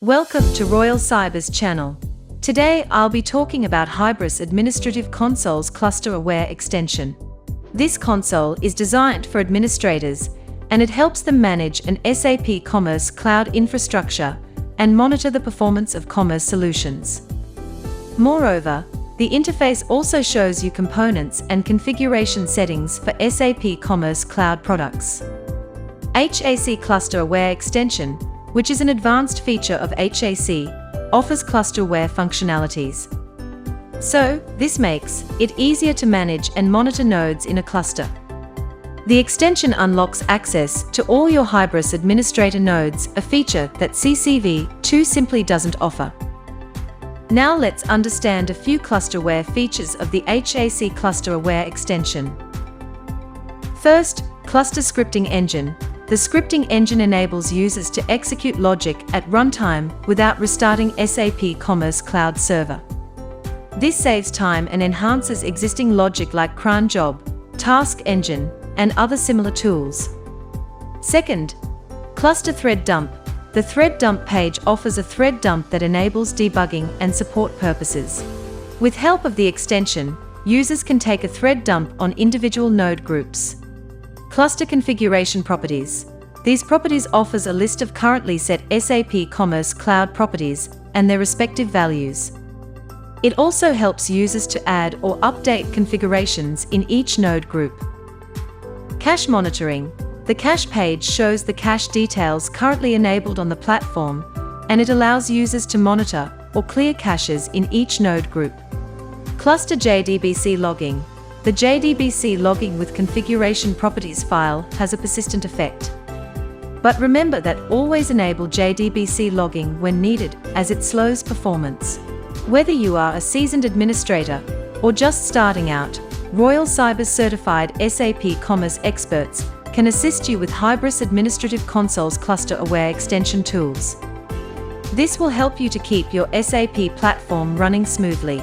Welcome to Royal Cyber's channel. Today I'll be talking about Hybris Administrative Console's Cluster Aware Extension. This console is designed for administrators, and it helps them manage an SAP Commerce Cloud infrastructure and monitor the performance of commerce solutions. Moreover, the interface also shows you components and configuration settings for SAP Commerce Cloud products. HAC Cluster Aware Extension, which is an advanced feature of HAC, offers cluster-aware functionalities. So, this makes it easier to manage and monitor nodes in a cluster. The extension unlocks access to all your Hybris administrator nodes, a feature that CCV2 simply doesn't offer. Now let's understand a few cluster-aware features of the HAC Cluster Aware Extension. First, Cluster Scripting Engine. The scripting engine enables users to execute logic at runtime without restarting SAP Commerce Cloud server. This saves time and enhances existing logic like cron job, task engine, and other similar tools. Second, Cluster Thread Dump. The Thread Dump page offers a thread dump that enables debugging and support purposes. With help of the extension, users can take a thread dump on individual node groups. Cluster Configuration Properties. These properties offers a list of currently set SAP Commerce Cloud properties and their respective values. It also helps users to add or update configurations in each node group. Cache Monitoring. The cache page shows the cache details currently enabled on the platform, and it allows users to monitor or clear caches in each node group. Cluster JDBC Logging. The JDBC logging with configuration properties file has a persistent effect. But remember that always enable JDBC logging when needed, as it slows performance. Whether you are a seasoned administrator or just starting out, Royal Cyber's certified SAP Commerce experts can assist you with Hybris Administrative Console's Cluster Aware Extension tools. This will help you to keep your SAP platform running smoothly.